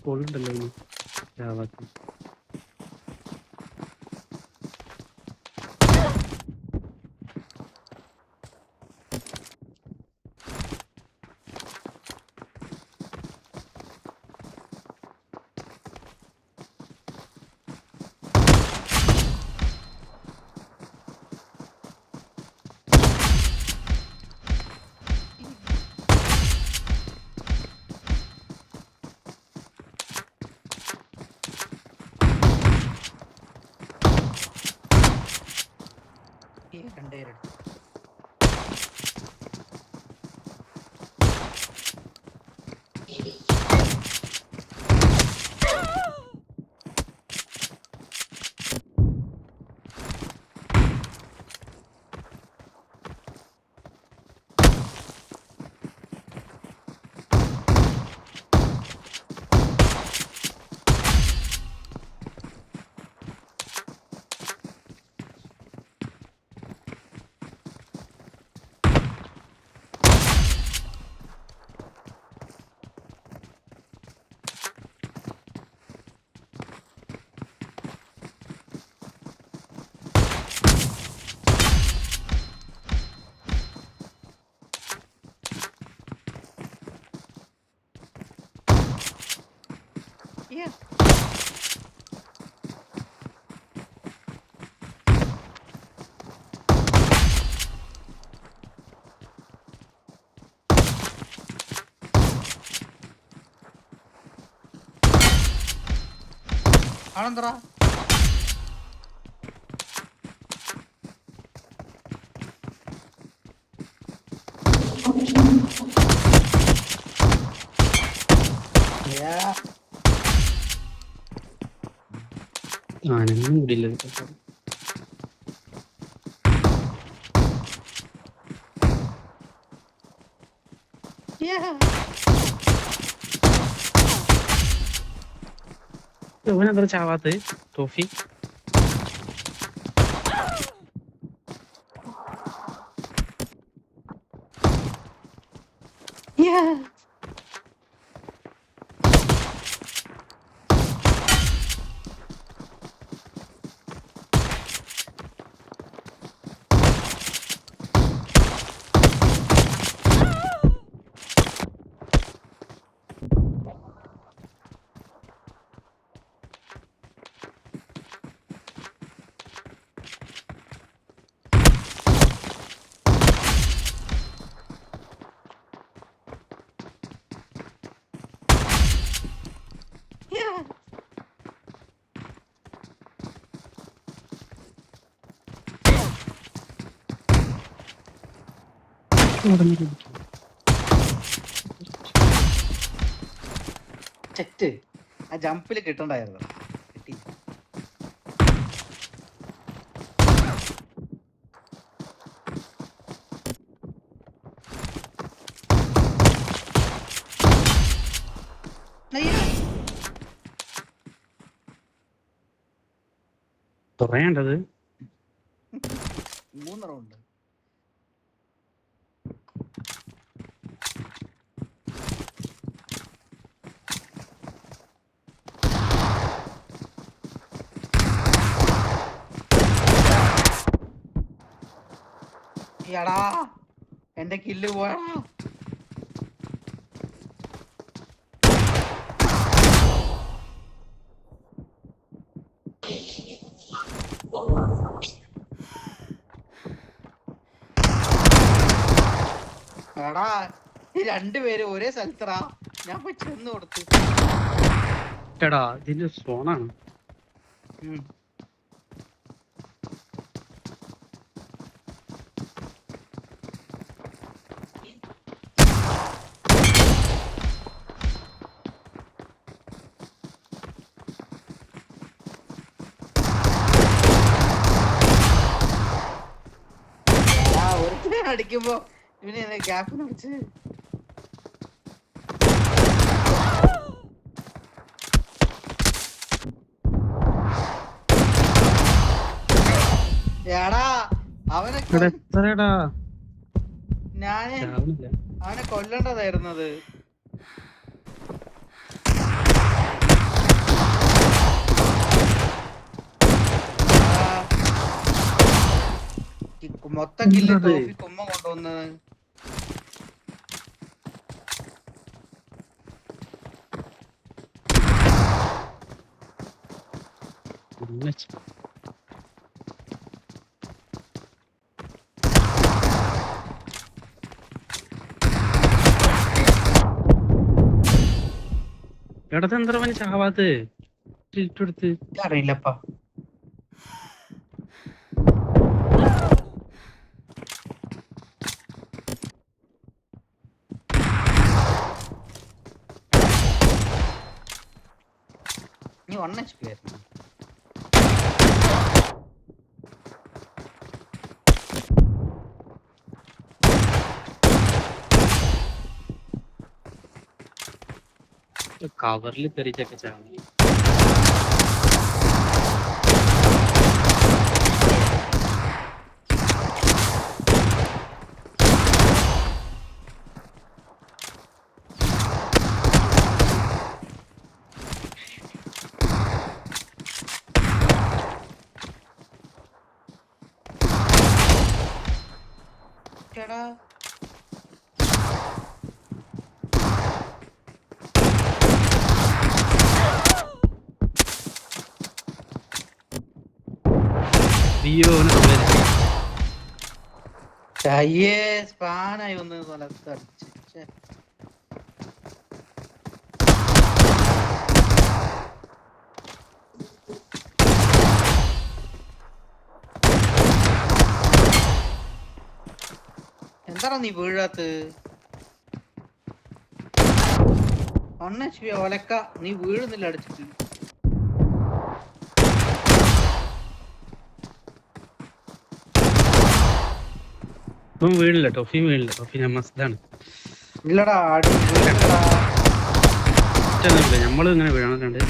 സ്കൂളുണ്ടല്ലോ ഇനി ജാവാക്ക്. രണ്ടുപേരെടുത്തു. ആണെന്തറാ ആണെന്നും കൂടിയില്ല. ഇവനെന്താ ചാവാത്ത തോഫി? ചെറ്റ് ആ ജമ്പില് കിട്ടണ്ടായിരുന്നു. കിട്ടി. കുറേണ്ടത് 3 റൗണ്ട്. എടാ എന്റെ കില്ല് പോയാ. എടാ ഈ രണ്ടുപേരും ഒരേ സ്ഥലത്തടാ. ഞാൻ പോയി ചെന്ന് കൊടുത്തു. എടാ ഇതിന്റെ സോണാണ്. അടിക്കുമ്പോ ഇവനെ ഗ്യാപ്പിന് വെച്ച് എടാ അവനെ അവനെ കൊല്ലണ്ടതായിരുന്നത്. മൊത്തം കില്ല് എന്തത്? തോഫിക്ക് ഉമ്മ കൊണ്ടുവന്നത്. എടത്തെന്ത്ര പനി ചാവാത്ത് ഇട്ടെടുത്ത് അറിയില്ലപ്പാ. നീ 1 HP ആയിരുന്നു. കവറിൽ കയറിയിട്ടൊക്കെ ചാവും. എടാ അയ്യോ അവനെ കൊല്ലരുത്. അയ്യേ സ്പാനായി വന്ന് സ്ഥലത്ത് അടിച്ച്. ഛെ. എന്താടാ നീ വീഴാത്ത്? 1 HP ഒലക്ക, നീ വീഴുന്നില്ല അടിച്ചിട്ട്. ഇപ്പം വീണില്ല, ടോഫി വീണില്ല. ടോഫി നമ്മസ്താണ്. ഇല്ലടാ അടി വീഴണ്ടടാ. നമ്മള് ഇങ്ങനെ വീണുണ്ട്.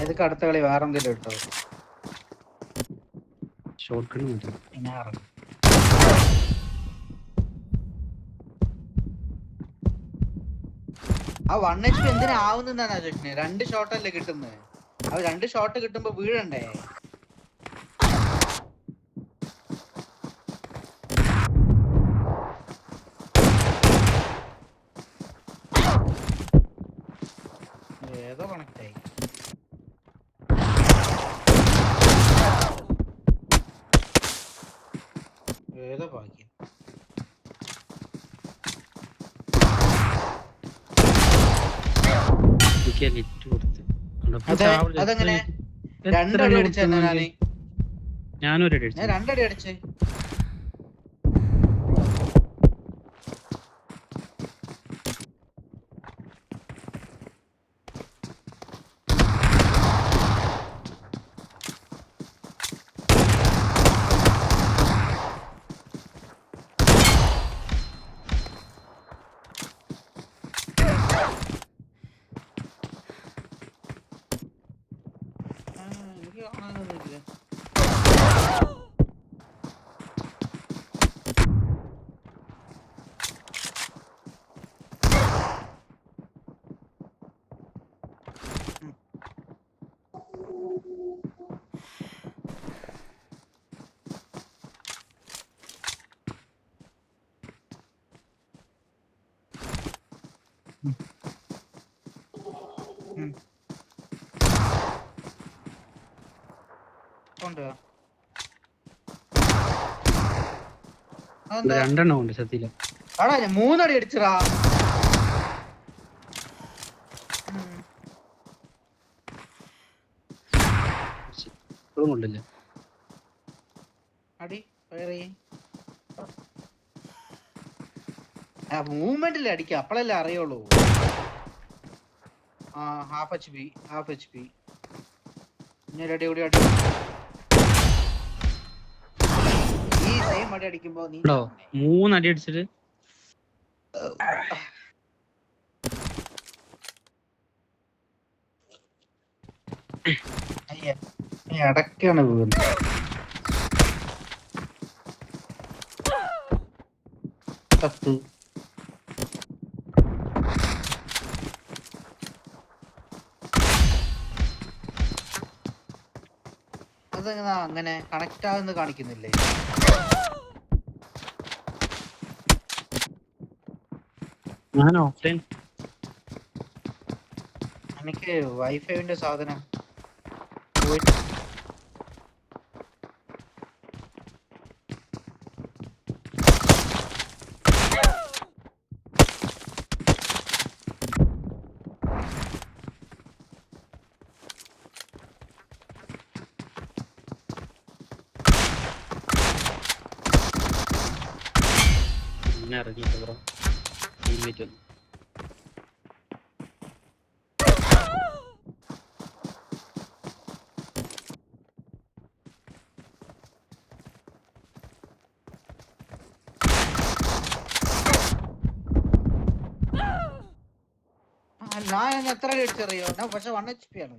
ഏതൊക്കെ അടുത്ത കളി വേറെ എന്തെങ്കിലും ഇട്ടോ? ഷോർട്ട് കണ്ണ് മതി. പിന്നെ ഇറങ്ങും. ആ 1 HP എന്തിനാ ആവുന്നെന്നാ ചോദിക്കണേ? 2 ഷോട്ടല്ലേ കിട്ടുന്നത്? അത് 2 ഷോട്ട് കിട്ടുമ്പോ വീഴണ്ടേ? ഏതോ കണക്ട് ആയി. ഏതോ ഭാഗ്യം. എനിക്ക് ലിറ്റ് കൊടുത്ത്. അതെങ്ങനെ? 2 അടി അടിച്ച ഞാന്. ഞാനൊരു അടി ഞാൻ 2 അടി അടിച്ച്. എനിക്ക് കാണാനൊന്നുമില്ല. രണ്ടെണ്ണം ഉണ്ട് സത്യത്തില്. ആടാ ഞാൻ 3 അടി അടിച്ചടാ. ഇപ്പോഴും കൊണ്ടില്ല. അടി മൂവ്മെന്റിൽ അടിക്കാം, അപ്പളല്ലേ അറിയുള്ളൂ. ആ ഹാഫ് എച്ച് പി. ഇനി ഒരു അടി കൂടി അടി. ഈ സെയിം അടി അടിക്കുമ്പോ നീ 3 അടി അടിച്ചിട്ട് ഇടയ്ക്കാണ് വീഴുന്നത്. തത്ത് അതെങ്ങനാ അങ്ങനെ കണക്ട് ആകുന്ന കാണിക്കുന്നില്ലേ? ഞാൻ ഓഫ്ലൈൻ. എനിക്ക് വൈഫൈന്റെ സാധനം പോയിട്ട് പിന്നെ ഇറങ്ങിയിട്ട് ബ്രോ ടീമേറ്റ് വന്നു. ഞാൻ എത്ര അടിച്ചറിയോ? ഞാൻ പക്ഷെ 1 HP ആണ്.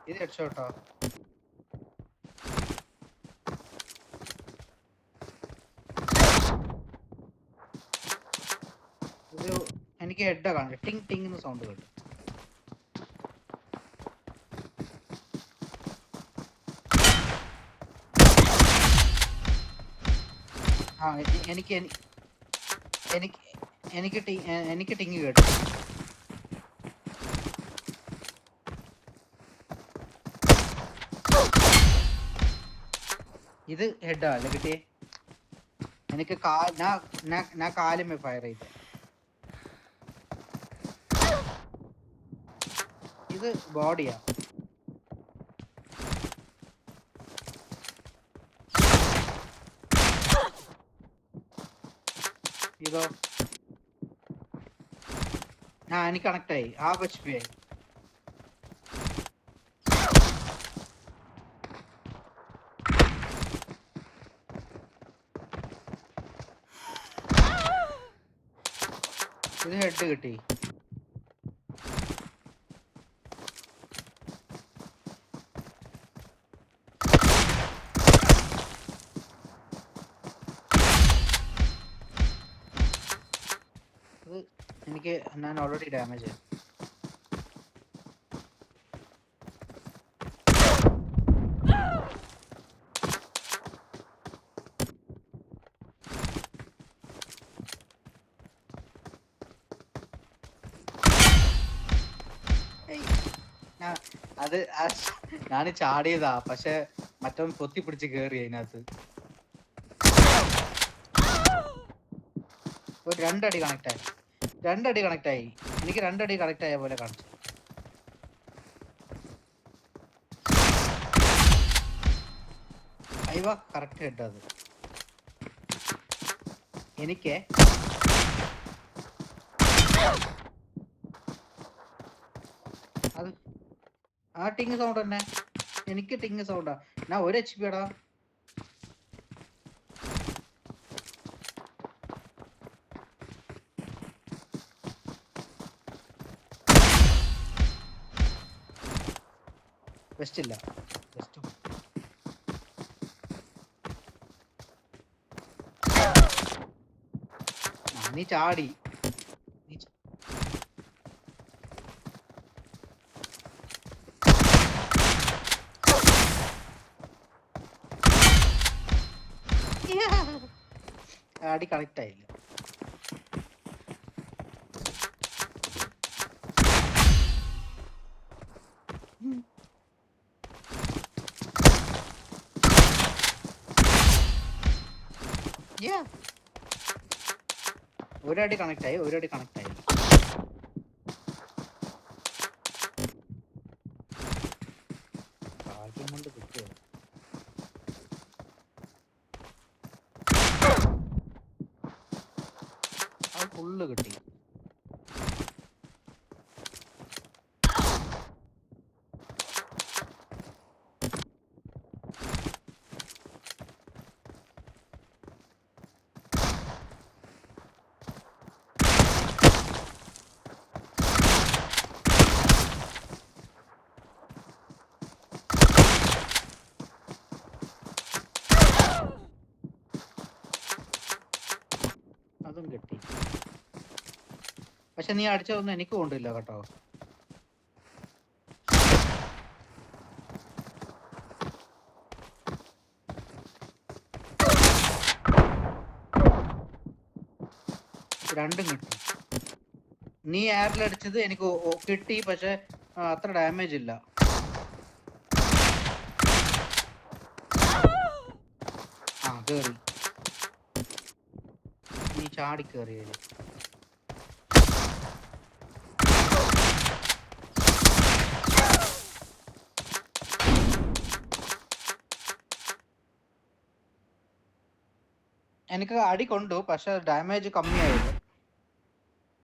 ഇത് ഹെഡ്ഷോട്ടോ? ഇത് എനിക്ക് ഹെഡാ കാണും. ടിങ് ടിങ് എന്ന് സൗണ്ട് കേട്ടു. ആ എനിക്ക് എനിക്ക് എനിക്ക് ടിങ് കേട്ടു. ഇത് ഹെഡാ അല്ലേ കിട്ടിയേ? എനിക്ക് ഞാൻ കാലുമേ ഫയർ ചെയ്ത്. ഇത് ബോഡിയാ. ഇതോ? എനിക്ക് കണക്ട് ആയി. HP ആയി. ഇത് ഹെഡ് കിട്ടി. എനിക്ക് ഞാൻ ഓൾറെഡി ഡാമേജ് ആയി. അത് ഞാൻ ചാടിയതാ, പക്ഷെ മറ്റവൻ പൊത്തി പിടിച്ച് കേറി അതിനകത്ത്. ഒരു രണ്ടടി കണക്ട് ആയി. എനിക്ക് 2 അടി കണക്ട് ആയ പോലെ കാണിച്ചു. അയ്യോ കറക്റ്റ് ഹെഡ്. അത് എനിക്ക് അത് ആ ടിങ് സൗണ്ട് തന്നെ. എനിക്ക് ടിങ് സൗണ്ടാ. ഞാൻ 1 HP ടാ. വെസ്റ്റ് ഇല്ല. വെസ്റ്റ് നീ ചാടി. അടി കണക്ട് ആയില്ല. ഒരടി കണക്ട് ആയി. ഭാഗ്യം കൊണ്ട് കിട്ടിയോ? അത് ഫുള്ള് കിട്ടി. കിട്ടി. പക്ഷെ നീ അടിച്ചതൊന്നും എനിക്ക് കൊണ്ടില്ല കേട്ടോ. രണ്ടും കിട്ടി. നീ എയറിലടിച്ചത് എനിക്ക് കിട്ടി, പക്ഷെ അത്ര ഡാമേജ് ഇല്ല. ആ കേറി, നീ ചാടി കേറിയത്. എനിക്ക് അടി കൊണ്ടു, പക്ഷെ ഡാമേജ് കമ്മിയായിരുന്നു.